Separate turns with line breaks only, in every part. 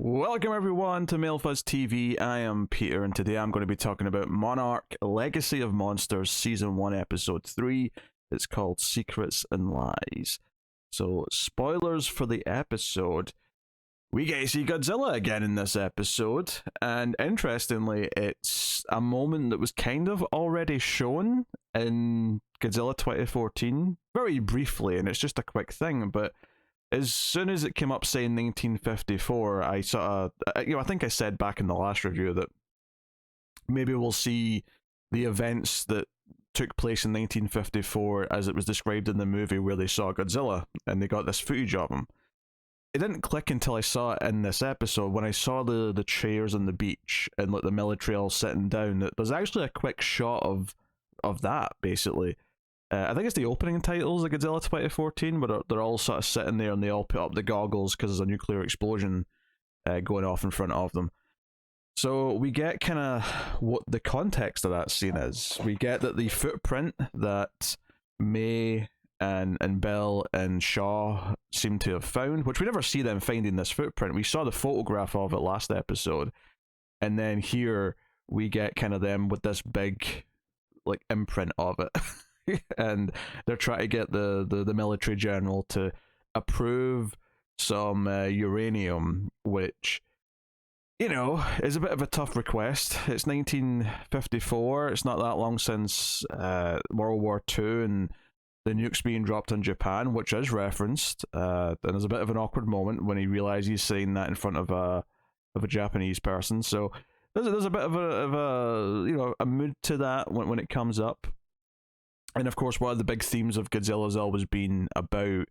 Welcome everyone to MailFuzz TV. I am Peter, and today I'm going to be talking about Monarch: Legacy of Monsters Season 1 Episode 3. It's called Secrets and Lies. So, spoilers for the episode. We get to see Godzilla again in this episode, and interestingly, it's a moment that was kind of already shown in Godzilla 2014, very briefly, and it's just a quick thing, but as soon as it came up saying 1954, I sort of, I think I said back in the last review that maybe we'll see the events that took place in 1954 as it was described in the movie where they saw Godzilla and they got this footage of him. It didn't click until I saw it in this episode when I saw the chairs on the beach and like the military all sitting down. That there's actually a quick shot of that basically. I think it's the opening titles of Godzilla 2014, but they're all sort of sitting there and they all put up the goggles because there's a nuclear explosion going off in front of them. So we get kind of what the context of that scene is. We get that the footprint that May and Bill and Shaw seem to have found, which we never see them finding this footprint. We saw the photograph of it last episode, and then here we get kind of them with this big like imprint of it. And they're trying to get the military general to approve some uranium, which, you know, is a bit of a tough request. It's 1954. It's not that long since World War II and the nukes being dropped on Japan, which is referenced. And there's a bit of an awkward moment when he realizes he's saying that in front of a Japanese person. So there's a bit of a mood to that when it comes up. And of course, one of the big themes of Godzilla has always been about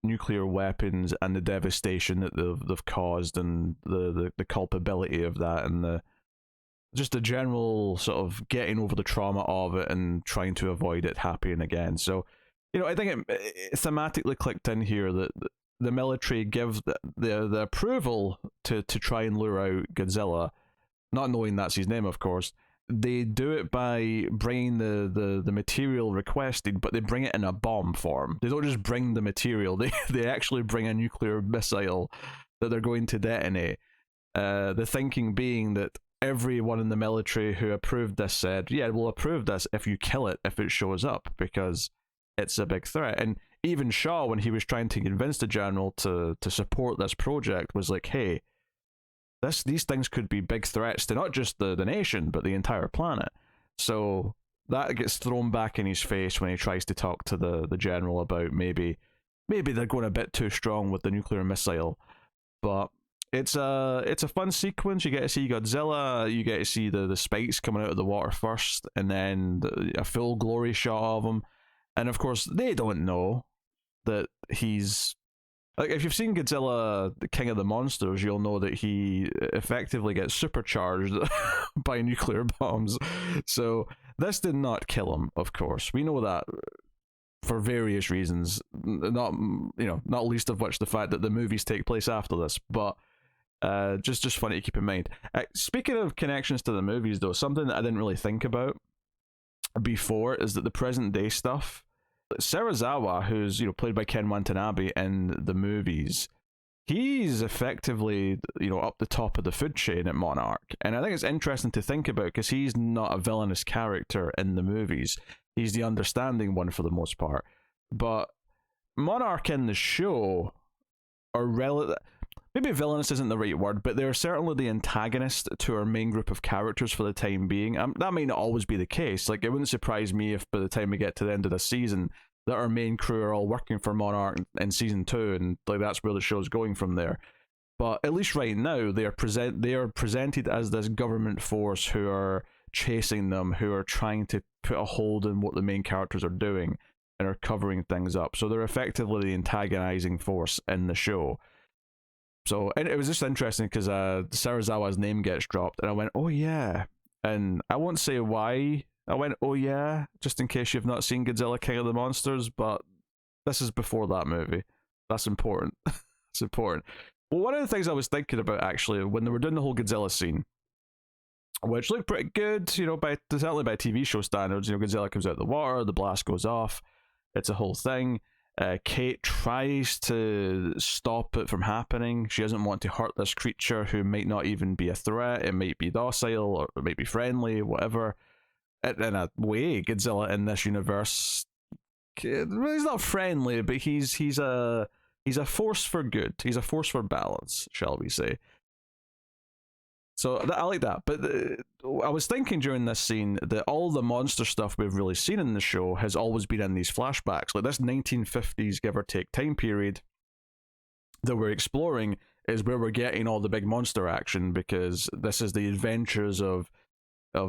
nuclear weapons and the devastation that they've caused, and the culpability of that, and just the general sort of getting over the trauma of it and trying to avoid it happening again. So, you know, I think it thematically clicked in here that the military give the approval to try and lure out Godzilla, not knowing that's his name, of course. They do it by bringing the material requested, but they bring it in a bomb form. They don't just bring the material, they actually bring a nuclear missile that they're going to detonate. The thinking being that everyone in the military who approved this said, yeah, we'll approve this if you kill it, if it shows up, because it's a big threat. And even Shaw, when he was trying to convince the general to support this project, was like, hey, these things could be big threats to not just the nation, but the entire planet. So that gets thrown back in his face when he tries to talk to the general about maybe they're going a bit too strong with the nuclear missile. But it's a fun sequence. You get to see Godzilla, you get to see the spikes coming out of the water first, and then a full glory shot of him. And of course, they don't know that he's... Like, if you've seen Godzilla, the King of the Monsters, you'll know that he effectively gets supercharged by nuclear bombs. So this did not kill him, of course. We know that for various reasons, not least of which the fact that the movies take place after this. But just funny to keep in mind. Speaking of connections to the movies, though, something that I didn't really think about before is that the present day stuff. Serizawa, who's played by Ken Watanabe in the movies, he's effectively up the top of the food chain at Monarch, and I think it's interesting to think about because he's not a villainous character in the movies. He's the understanding one for the most part, but Monarch in the show are maybe villainous isn't the right word, but they're certainly the antagonist to our main group of characters for the time being. That may not always be the case. Like, it wouldn't surprise me if by the time we get to the end of the season that our main crew are all working for Monarch in season 2, and like that's where the show's going from there. But at least right now, they are presented as this government force who are chasing them, who are trying to put a hold on what the main characters are doing and are covering things up. So they're effectively the antagonizing force in the show. So, and it was just interesting because Serizawa's name gets dropped, and I went, oh yeah. And I won't say why I went, oh yeah, just in case you've not seen Godzilla King of the Monsters, but this is before that movie. That's important. It's important. Well, one of the things I was thinking about, actually, when they were doing the whole Godzilla scene, which looked pretty good, certainly by TV show standards, Godzilla comes out of the water, the blast goes off, it's a whole thing. Kate tries to stop it from happening. She doesn't want to hurt this creature who might not even be a threat. It might be docile or it might be friendly, whatever. In a way, Godzilla in this universe, he's not friendly, but he's a force for good. He's a force for balance, shall we say? So I like that. But I was thinking during this scene that all the monster stuff we've really seen in the show has always been in these flashbacks. Like this 1950s, give or take, time period that we're exploring is where we're getting all the big monster action, because this is the adventures of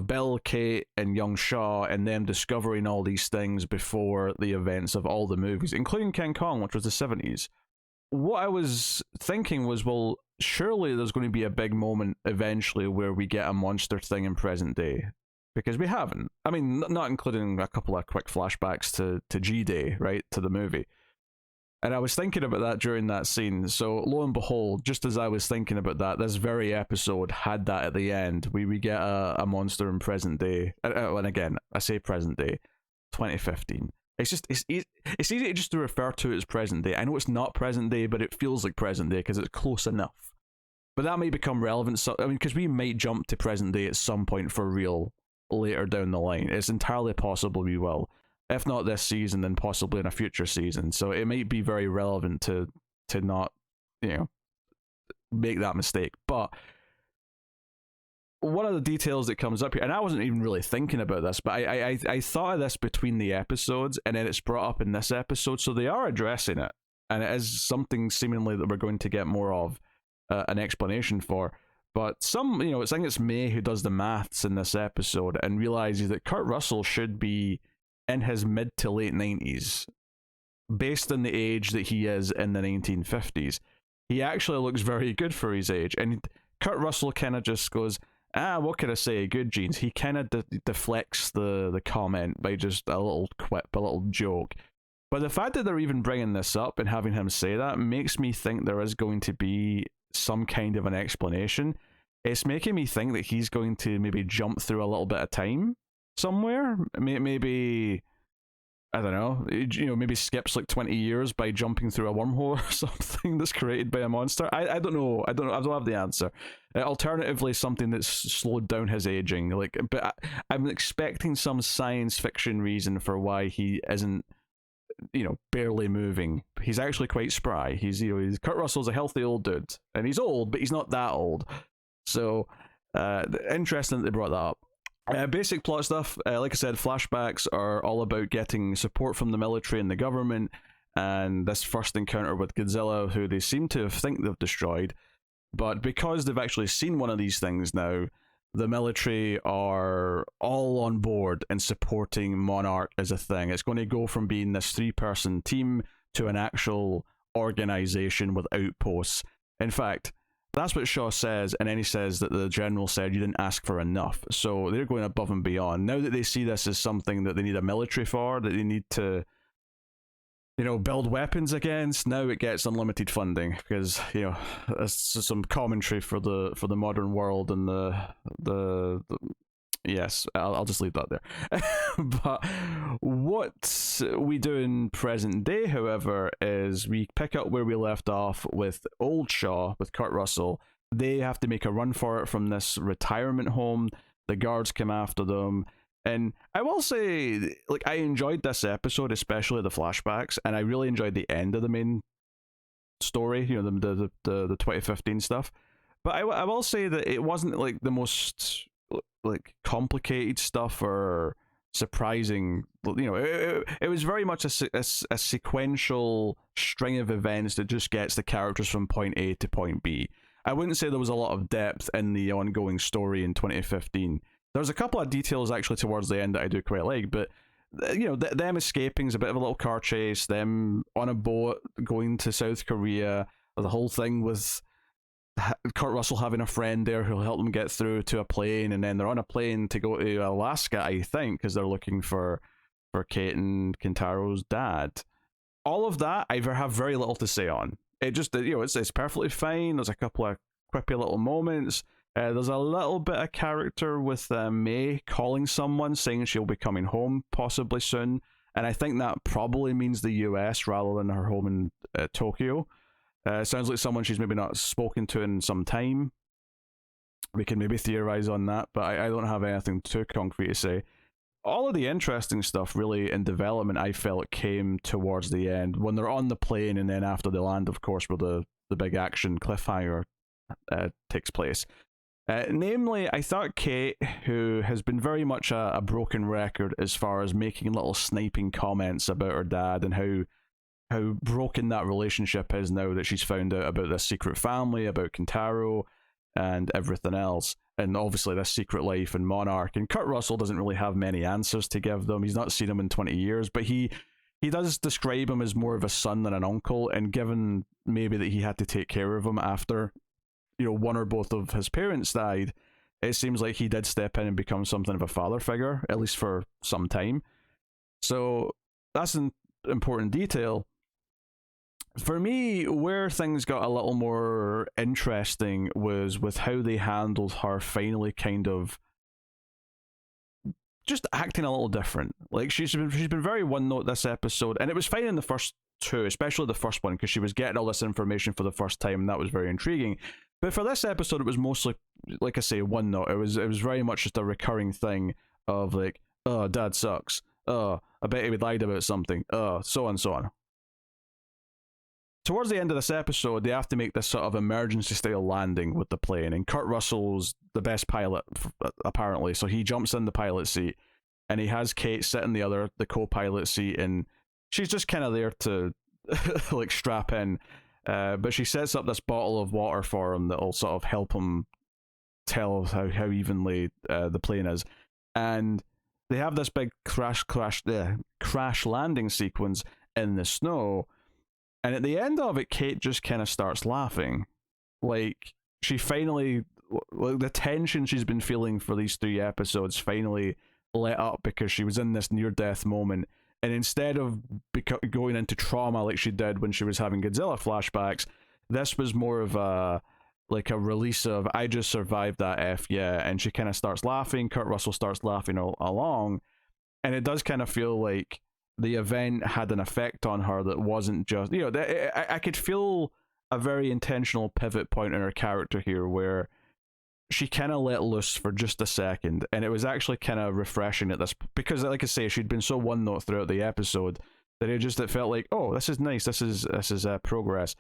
Bill, Kate, and young Shaw, and them discovering all these things before the events of all the movies, including King Kong, which was the 70s. What I was thinking was, well, surely there's going to be a big moment eventually where we get a monster thing in present day, because we haven't. I mean, not including a couple of quick flashbacks to G-Day, right, to the movie. And I was thinking about that during that scene. So lo and behold, just as I was thinking about that, this very episode had that at the end. We get a monster in present day. And again, I say present day, 2015. It's just it's easy to just to refer to it as present day. I know it's not present day, but it feels like present day because it's close enough. But that may become relevant. So I mean, because we might jump to present day at some point for real later down the line. It's entirely possible we will. If not this season, then possibly in a future season. So it might be very relevant to not, make that mistake. But one of the details that comes up here, and I wasn't even really thinking about this, but I thought of this between the episodes, and then it's brought up in this episode, so they are addressing it, and it is something seemingly that we're going to get more of an explanation for. But I think it's May who does the maths in this episode and realizes that Kurt Russell should be in his mid to late 90s, based on the age that he is in the 1950s. He actually looks very good for his age, and Kurt Russell kind of just goes, what can I say, good genes. He kind of deflects the comment by just a little quip, a little joke. But the fact that they're even bringing this up and having him say that makes me think there is going to be some kind of an explanation. It's making me think that he's going to maybe jump through a little bit of time somewhere. Maybe, I don't know, maybe skips like 20 years by jumping through a wormhole or something that's created by a monster. I don't know. I don't have the answer. Alternatively, something that's slowed down his aging. But I'm expecting some science fiction reason for why he isn't, barely moving. He's actually quite spry. He's Kurt Russell's a healthy old dude, and he's old, but he's not that old. So, interesting that they brought that up. Basic plot stuff, like I said, flashbacks are all about getting support from the military and the government, and this first encounter with Godzilla, who they seem to think they've destroyed, but because they've actually seen one of these things now, the military are all on board and supporting Monarch as a thing. It's going to go from being this 3-person team to an actual organization with outposts. In fact, that's what Shaw says, and then he says that the general said you didn't ask for enough. So they're going above and beyond. Now that they see this as something that they need a military for, that they need to, build weapons against, now it gets unlimited funding, because, that's some commentary for the modern world and the yes, I'll just leave that there. But what we do in present day, however, is we pick up where we left off with old Shaw, with Kurt Russell. They have to make a run for it from this retirement home. The guards come after them. And I will say, I enjoyed this episode, especially the flashbacks, and I really enjoyed the end of the main story, the 2015 stuff. But I will say that it wasn't the most complicated stuff or surprising. It was very much a sequential string of events that just gets the characters from point A to point B. I wouldn't say there was a lot of depth in the ongoing story in 2015. There's a couple of details actually towards the end that I do quite like, but them escaping is a bit of a little car chase, them on a boat going to South Korea, the whole thing with Kurt Russell having a friend there who'll help them get through to a plane, and then they're on a plane to go to Alaska, I think, because they're looking for Kate and Kintaro's dad. All of that I have very little to say on. It just, it's perfectly fine. There's a couple of quippy little moments. There's a little bit of character with May calling someone, saying she'll be coming home possibly soon, and I think that probably means the US rather than her home in Tokyo. Sounds like someone she's maybe not spoken to in some time. We can maybe theorize on that, but I don't have anything too concrete to say. All of the interesting stuff really in development I felt came towards the end when they're on the plane, and then after they land, of course, where the big action cliffhanger takes place. Namely, I thought Kate, who has been very much a broken record as far as making little sniping comments about her dad and how broken that relationship is now that she's found out about this secret family, about Kintaro, and everything else, and obviously this secret life in Monarch. And Kurt Russell doesn't really have many answers to give them. He's not seen him in 20 years, but he does describe him as more of a son than an uncle, and given maybe that he had to take care of him after, you know, one or both of his parents died, it seems like he did step in and become something of a father figure, at least for some time. So that's an important detail. For me, where things got a little more interesting was with how they handled her finally kind of just acting a little different. Like she's been very one note this episode, and it was fine in the first two, especially the first one, because she was getting all this information for the first time, and that was very intriguing. But for this episode, it was mostly, like I say, one note. It was very much just a recurring thing of like, oh, dad sucks. Oh, I bet he lied about something. Oh, so on and so on. Towards the end of this episode, they have to make this sort of emergency style landing with the plane, and Kurt Russell's the best pilot apparently, so he jumps in the pilot seat, and he has Kate sit in the co-pilot seat, and she's just kind of there to like strap in, but she sets up this bottle of water for him that'll sort of help him tell how evenly the plane is, and they have this big crash landing sequence in the snow. And at the end of it, Kate just kind of starts laughing. Like, she finally, like, the tension she's been feeling for these 3 episodes finally let up because she was in this near-death moment. And instead of going into trauma like she did when she was having Godzilla flashbacks, this was more of a release of, I just survived that F, yeah. And she kind of starts laughing. Kurt Russell starts laughing along. And it does kind of feel like the event had an effect on her that wasn't just, you know, I could feel a very intentional pivot point in her character here where she kind of let loose for just a second, and it was actually kind of refreshing at this, because like I say, she'd been so one note throughout the episode that it felt like, oh, this is nice, this is progress.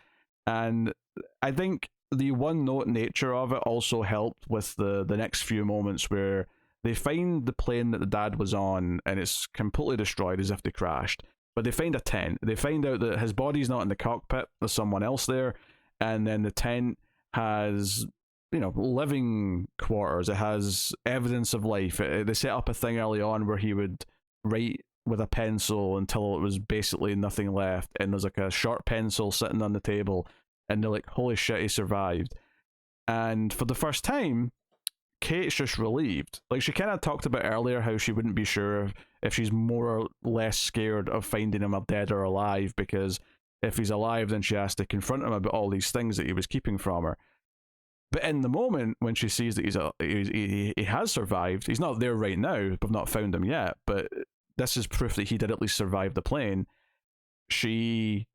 And I think the one note nature of it also helped with the next few moments where they find the plane that the dad was on, and it's completely destroyed as if they crashed. But they find a tent. They find out that his body's not in the cockpit. There's someone else there. And then the tent has, you know, living quarters. It has evidence of life. They set up a thing early on where he would write with a pencil until it was basically nothing left. And there's like a sharp pencil sitting on the table. And they're like, holy shit, he survived. And for the first time, Kate's just relieved. Like, she kind of talked about earlier how she wouldn't be sure if she's more or less scared of finding him dead or alive, because if he's alive, then she has to confront him about all these things that he was keeping from her. But in the moment, when she sees that he has survived, he's not there right now, we've not found him yet, but this is proof that he did at least survive the plane, she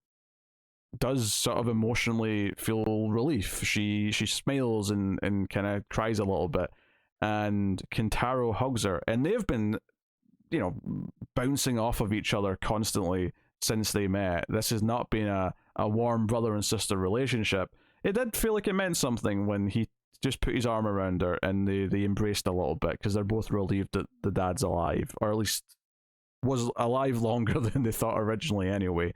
does sort of emotionally feel relief. She smiles and kind of cries a little bit, and Kintaro hugs her, and they've been, you know, bouncing off of each other constantly since they met. This has not been a warm brother and sister relationship. It did feel like it meant something when he just put his arm around her and they embraced a little bit, because they're both relieved that the dad's alive, or at least was alive longer than they thought originally anyway.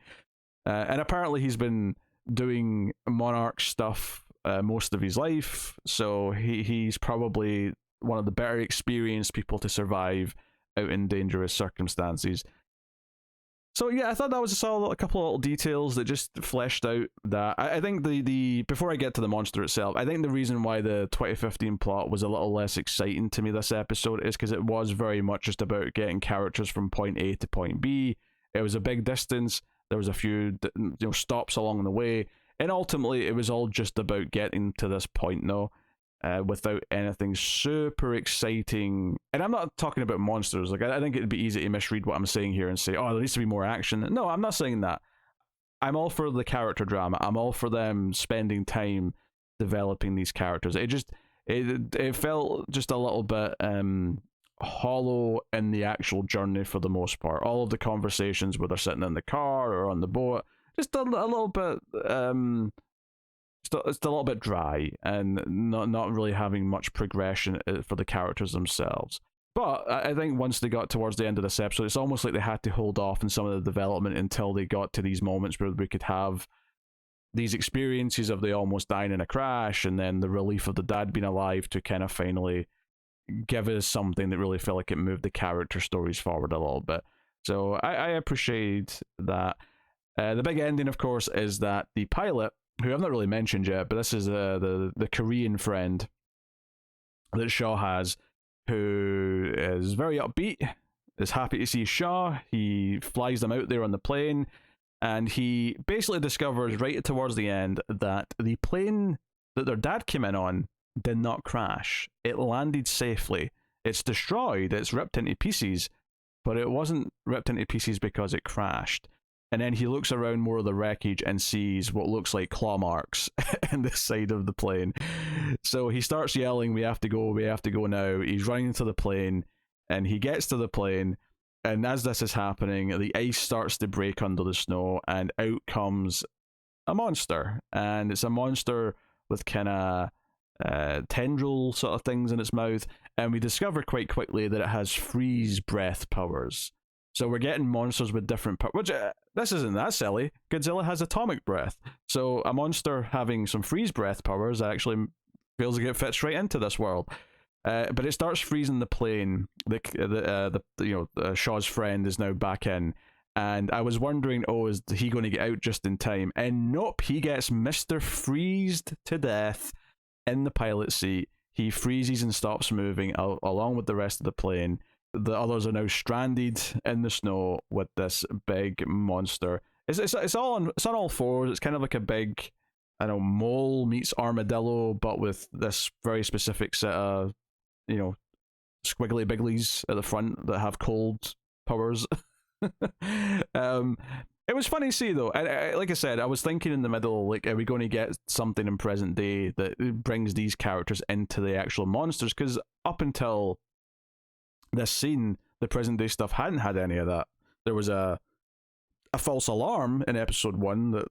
And apparently he's been doing Monarch stuff most of his life, so he's probably one of the better experienced people to survive out in dangerous circumstances. So yeah, I thought that was a couple of little details that just fleshed out that. I think the before I get to the monster itself, I think the reason why the 2015 plot was a little less exciting to me this episode is because it was very much just about getting characters from point A to point B. It was a big distance. There was a few, you know, stops along the way, and ultimately it was all just about getting to this point now. without anything super exciting. And I'm not talking about monsters. Like, I think it'd be easy to misread what I'm saying here and say, oh, there needs to be more action. No, I'm not saying that. I'm all for the character drama. I'm all for them spending time developing these characters. It felt just a little bit hollow in the actual journey for the most part. All of the conversations where they're sitting in the car or on the boat, just a little bit it's a little bit dry and not really having much progression for the characters themselves. But I think once they got towards the end of this episode, it's almost like they had to hold off on some of the development until they got to these moments where we could have these experiences of they almost dying in a crash and then the relief of the dad being alive to kind of finally give us something that really felt like it moved the character stories forward a little bit. So I appreciate that. The big ending, of course, is that the pilot, who I've not really mentioned yet, but this is the Korean friend that Shaw has, who is very upbeat, is happy to see Shaw. He flies them out there on the plane, and he basically discovers right towards the end that the plane that their dad came in on did not crash. It landed safely. It's destroyed, it's ripped into pieces, but it wasn't ripped into pieces because it crashed. And then he looks around more of the wreckage and sees what looks like claw marks in the side of the plane. So he starts yelling, we have to go now. He's running to the plane, and he gets to the plane, and as this is happening, the ice starts to break under the snow, and out comes a monster. And it's a monster with kind of tendril sort of things in its mouth, and we discover quite quickly that it has freeze breath powers. So we're getting monsters with different powers, which this isn't that silly. Godzilla has atomic breath. So a monster having some freeze breath powers actually feels like it fits right into this world. But it starts freezing the plane. Shaw's friend is now back in, and I was wondering, oh, is he going to get out just in time? And nope, he gets Mr. Freezed to death in the pilot seat. He freezes and stops moving along with the rest of the plane. The others are now stranded in the snow with this big monster. It's on all fours. It's kind of like a big, I don't know, mole meets armadillo, but with this very specific set of, squiggly bigglies at the front that have cold powers. It was funny to see though. Like I said, I was thinking in the middle, like, are we going to get something in present day that brings these characters into the actual monsters? Because up until this scene, the present day stuff hadn't had any of that. There was a false alarm in episode 1 that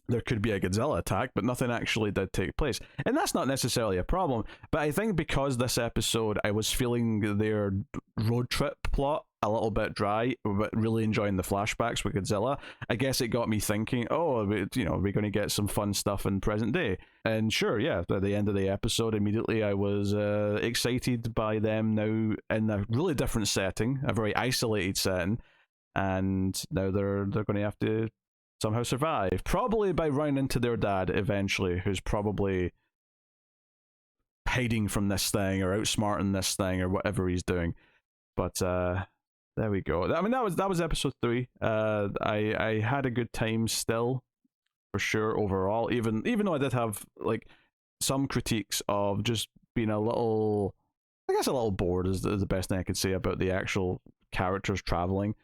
there could be a Godzilla attack, but nothing actually did take place. And that's not necessarily a problem, but I think because this episode, I was feeling their road trip plot a little bit dry, but really enjoying the flashbacks with Godzilla. I guess it got me thinking, oh, we're going to get some fun stuff in present day. And sure, yeah, at the end of the episode, immediately I was excited by them now in a really different setting, a very isolated setting, and now they're going to have to somehow survive, probably by running into their dad eventually, who's probably hiding from this thing or outsmarting this thing or whatever he's doing. But there we go. I mean, that was episode 3. I had a good time still, for sure, overall, even though I did have like some critiques of just being a little bored is the best thing I could say about the actual characters traveling.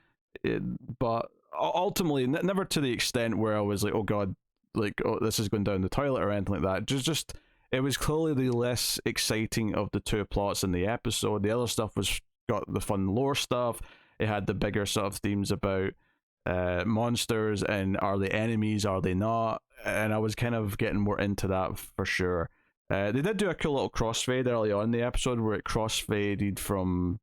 But ultimately, never to the extent where I was like, oh god, like, oh, this is going down the toilet or anything like that. Just it was clearly the less exciting of the two plots in the episode. The other stuff got the fun lore stuff. It had the bigger sort of themes about monsters and are they enemies, are they not? And I was kind of getting more into that for sure. They did do a cool little crossfade early on in the episode where it crossfaded from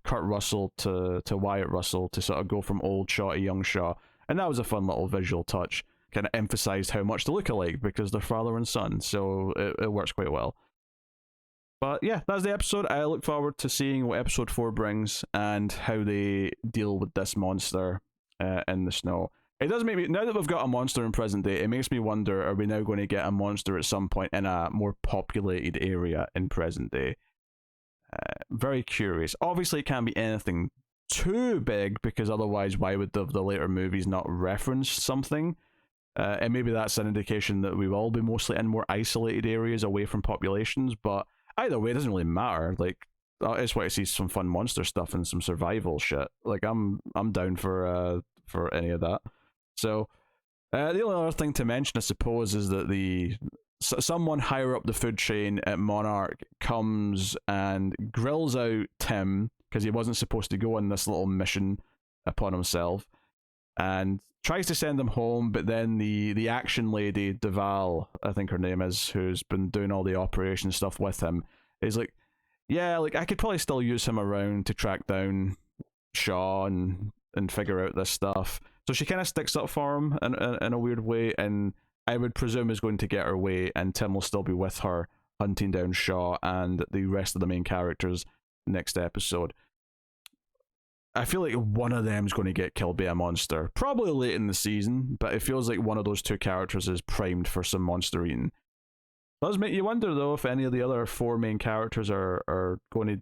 Kurt Russell to Wyatt Russell to sort of go from old Shaw to young Shaw, and that was a fun little visual touch. Kind of emphasized how much they look alike because they're father and son, so it works quite well. But yeah, that's the episode. I look forward to seeing what episode 4 brings and how they deal with this monster in the snow. It does make me, now that we've got a monster in present day, it makes me wonder, are we now going to get a monster at some point in a more populated area in present day? Very curious. Obviously, it can't be anything too big because otherwise, why would the later movies not reference something? And maybe that's an indication that we will be mostly in more isolated areas away from populations, but either way, it doesn't really matter. Like, I just want to see some fun monster stuff and some survival shit. Like, I'm down for any of that. So, the only other thing to mention, I suppose, is that someone higher up the food chain at Monarch comes and grills out Tim because he wasn't supposed to go on this little mission upon himself, and tries to send him home. But then the action lady, Duval, I think her name is, who's been doing all the operation stuff with him, is like, yeah, like I could probably still use him around to track down Shaw and figure out this stuff. So she kind of sticks up for him in a weird way, and I would presume is going to get her way, and Tim will still be with her hunting down Shaw and the rest of the main characters next episode. I feel like one of them is going to get killed by a monster, probably late in the season, but it feels like one of those two characters is primed for some monster eating. It does make you wonder, though, if any of the other four main characters are going to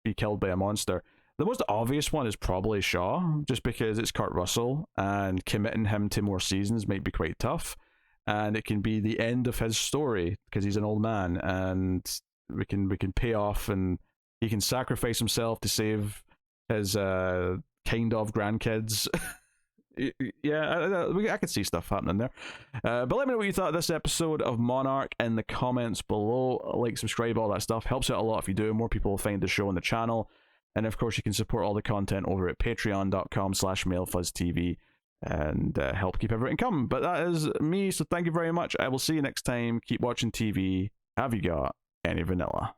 be killed by a monster. The most obvious one is probably Shaw, just because it's Kurt Russell, and committing him to more seasons might be quite tough, and it can be the end of his story, because he's an old man, and we can pay off, and he can sacrifice himself to save his kind of grandkids. Yeah, I could see stuff happening there. But let me know what you thought of this episode of Monarch in the comments below. Like, subscribe, all that stuff. Helps out a lot if you do. More people will find the show on the channel. And of course, you can support all the content over at patreon.com/MailFuzzTV and help keep everything coming. But that is me, so thank you very much. I will see you next time. Keep watching TV. Have you got any vanilla?